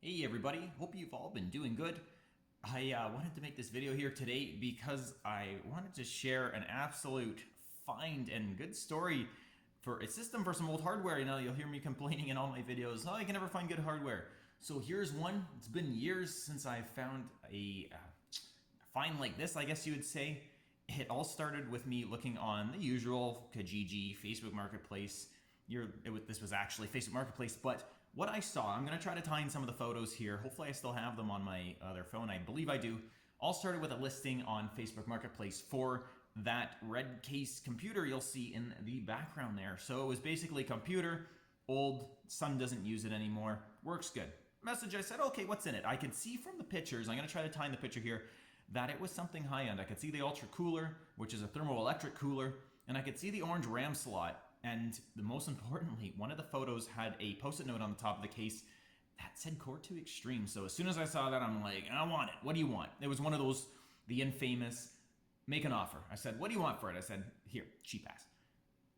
Hey everybody, hope you've all been doing good. I wanted to make this video here today because I wanted to share an absolute find and good story for a system for some old hardware. You know, you'll hear me complaining in all my videos, oh, I can never find good hardware. So here's one. It's been years since I found a find like this, I guess you would say. It all started with me looking on the usual Kijiji, Facebook Marketplace. This was actually Facebook Marketplace, but what I saw, I'm going to try to tie in some of the photos here. Hopefully I still have them on my other phone. I believe I do. All started with a listing on Facebook Marketplace for that red case computer you'll see in the background there. So it was basically a computer, old, son doesn't use it anymore, works good. Message, I said, okay, what's in it? I could see from the pictures, I'm going to try to tie in the picture here, that it was something high-end. I could see the Ultra cooler, which is a thermoelectric cooler, and I could see the orange RAM slot. And most importantly, one of the photos had a post-it note on the top of the case that said Core2 Extreme. So as soon as I saw that, I'm like, I want it. What do you want? It was one of those, the infamous, make an offer. I said, what do you want for it? I said, here, cheap ass.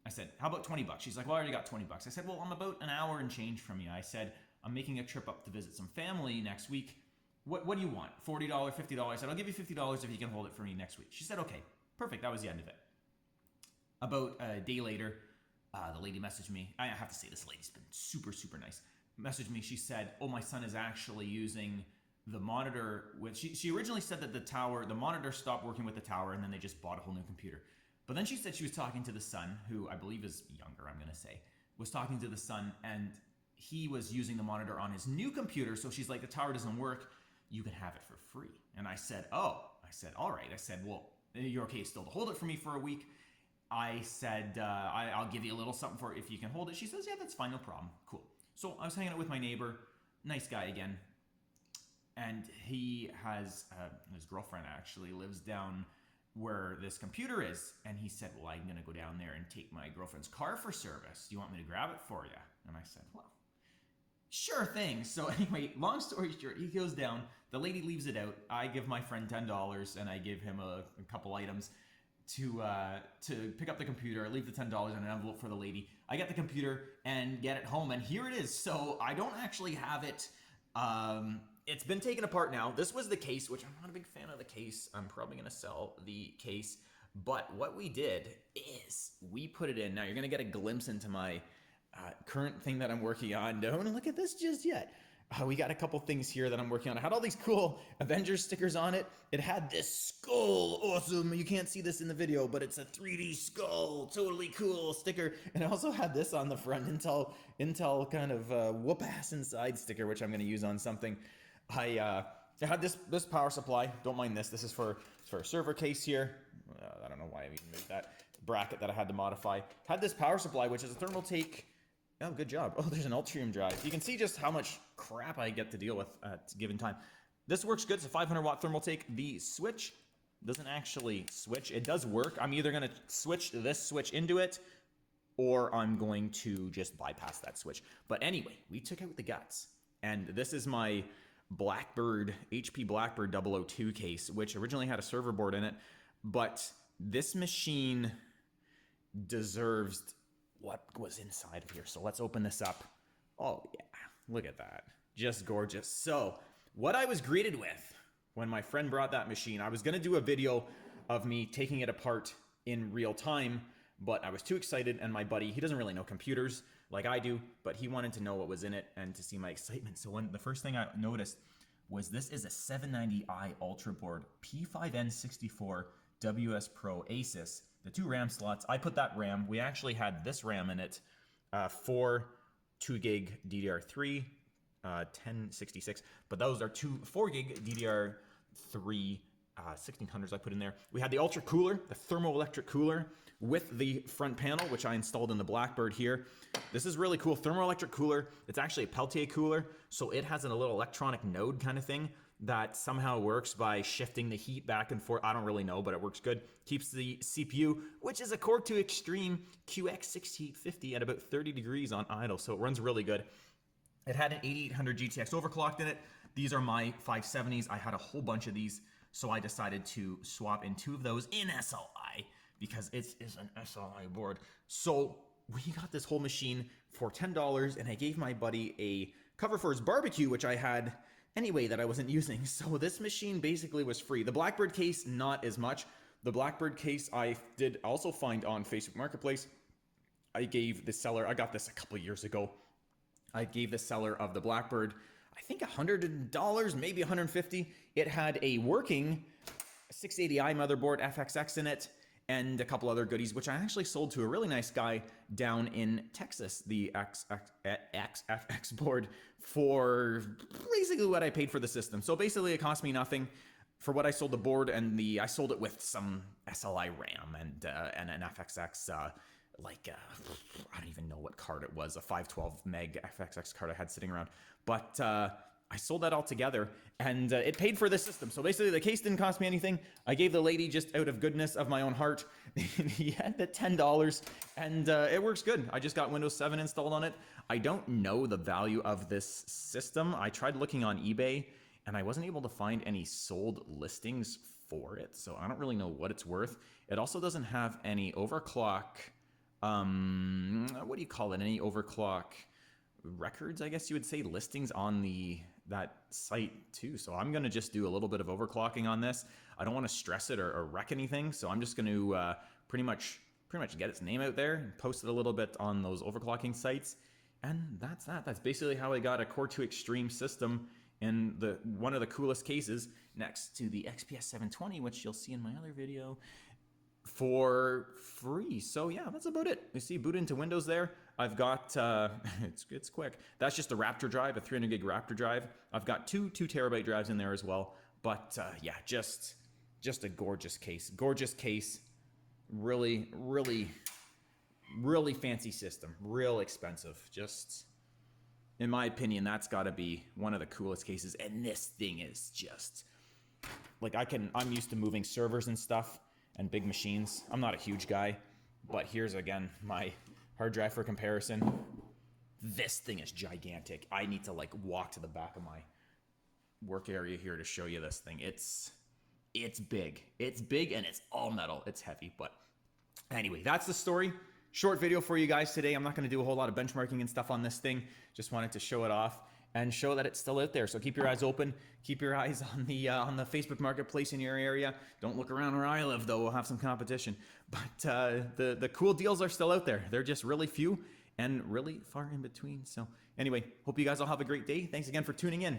I said, how about 20 bucks? She's like, well, I already got 20 bucks. I said, well, I'm about an hour and change from you. I said, I'm making a trip up to visit some family next week. What do you want? $40, $50? I said, I'll give you $50 if you can hold it for me next week. She said, okay, perfect. That was the end of it. About a day later, the lady messaged me. I have to say, this lady's been super, super nice. Messaged me. She said, oh, my son is actually using the monitor with, she originally said that the monitor stopped working with the tower and then they just bought a whole new computer. But then she said she was talking to the son, who I believe is younger, I'm going to say, was talking to the son, and he was using the monitor on his new computer. So she's like, the tower doesn't work. You can have it for free. And I said, oh, all right. I said, well, you're okay still to hold it for me for a week. I said, I'll give you a little something for it if you can hold it. She says, yeah, that's fine, no problem. Cool. So I was hanging out with my neighbor, nice guy again. And he has, his girlfriend actually lives down where this computer is. And he said, well, I'm going to go down there and take my girlfriend's car for service. Do you want me to grab it for you? And I said, well, sure thing. So anyway, long story short, he goes down. The lady leaves it out. I give my friend $10 and I give him a couple items to pick up the computer. I leave the $10 in an envelope for the lady. I get the computer and get it home, and here it is. So I don't actually have it. It's been taken apart now. This was the case, which I'm not a big fan of the case. I'm probably going to sell the case. But what we did is we put it in. Now you're going to get a glimpse into my current thing that I'm working on. Don't look at this just yet. We got a couple things here that I'm working on. I had all these cool Avengers stickers on it. It had this skull, awesome. You can't see this in the video, but it's a 3D skull, totally cool sticker. And I also had this on the front, Intel kind of whoop ass inside sticker, which I'm going to use on something. I had this power supply. Don't mind this. This is for a server case here. I don't know why I even made that bracket that I had to modify. Had this power supply, which is a Thermaltake. Oh, good job. Oh, there's an Ultrium drive. You can see just how much crap I get to deal with at a given time. This works good. It's a 500 watt Thermaltake. The switch doesn't actually switch. It does work. I'm either going to switch this switch into it, or I'm going to just bypass that switch. But anyway, we took out the guts. And this is my Blackbird, HP Blackbird 002 case, which originally had a server board in it. But this machine deserves what was inside of here. So let's open this up. Oh yeah, look at that. Just gorgeous. So what I was greeted with when my friend brought that machine, I was gonna do a video of me taking it apart in real time, but I was too excited, and my buddy, he doesn't really know computers like I do, but he wanted to know what was in it and to see my excitement. So the first thing I noticed was this is a 790i Ultra board, P5N64 WS Pro Asus. The 2 RAM slots, I put that RAM. We actually had this RAM in it, 4 2 gig DDR3, 1066, but those are 4 gig DDR3 1600s I put in there. We had the Ultra cooler, the thermoelectric cooler with the front panel, which I installed in the Blackbird here. This is really cool, thermoelectric cooler. It's actually a Peltier cooler, so it has a little electronic node kind of thing that somehow works by shifting the heat back and forth. I don't really know, but it works good. Keeps the CPU, which is a Core2 Extreme QX6850 at about 30 degrees on idle, so it runs really good. It had an 8800 GTX overclocked in it. These are my 570s. I had a whole bunch of these, so I decided to swap in 2 of those in SLI because it is an SLI board. So we got this whole machine for $10, and I gave my buddy a cover for his barbecue, which I had anyway that I wasn't using. So this machine basically was free. The Blackbird case, not as much. The Blackbird case I did also find on Facebook Marketplace. I gave the seller, I got this a couple years ago. I gave the seller of the Blackbird, I think $100, maybe $150. It had a working 680i motherboard, FXX in it, and a couple other goodies, which I actually sold to a really nice guy down in Texas, the XFX board, for basically what I paid for the system. So basically it cost me nothing for what I sold the board, and I sold it with some SLI RAM and an FXX, I don't even know what card it was, a 512 meg FXX card I had sitting around. But I sold that all together, and it paid for the system. So basically the case didn't cost me anything. I gave the lady, just out of goodness of my own heart, he had the $10, and it works good. I just got Windows 7 installed on it. I don't know the value of this system. I tried looking on eBay, and I wasn't able to find any sold listings for it, so I don't really know what it's worth. It also doesn't have any overclock, what do you call it? Any overclock records, I guess you would say, listings on that site too. So I'm going to just do a little bit of overclocking on this. I don't want to stress it or wreck anything, so I'm just going to pretty much get its name out there and post it a little bit on those overclocking sites. And that's that. That's basically how I got a Core2 Extreme system in one of the coolest cases next to the XPS 720, which you'll see in my other video, for free. So yeah, that's about it. You see, boot into Windows there. I've got, it's quick. That's just a Raptor drive, a 300 gig Raptor drive. I've got two 2 terabyte drives in there as well. But yeah, just a gorgeous case. Gorgeous case. Really, really, really fancy system. Real expensive. Just, in my opinion, that's got to be one of the coolest cases. And this thing is just, like, I'm used to moving servers and stuff and big machines. I'm not a huge guy, but here's again my hard drive for comparison. This thing is gigantic. I need to like walk to the back of my work area here to show you this thing. It's big. It's big and it's all metal. It's heavy, but anyway, that's the story. Short video for you guys today. I'm not going to do a whole lot of benchmarking and stuff on this thing. Just wanted to show it off and show that it's still out there. So keep your eyes open. Keep your eyes on the Facebook Marketplace in your area. Don't look around where I live, though. We'll have some competition. But the cool deals are still out there. They're just really few and really far in between. So anyway, hope you guys all have a great day. Thanks again for tuning in.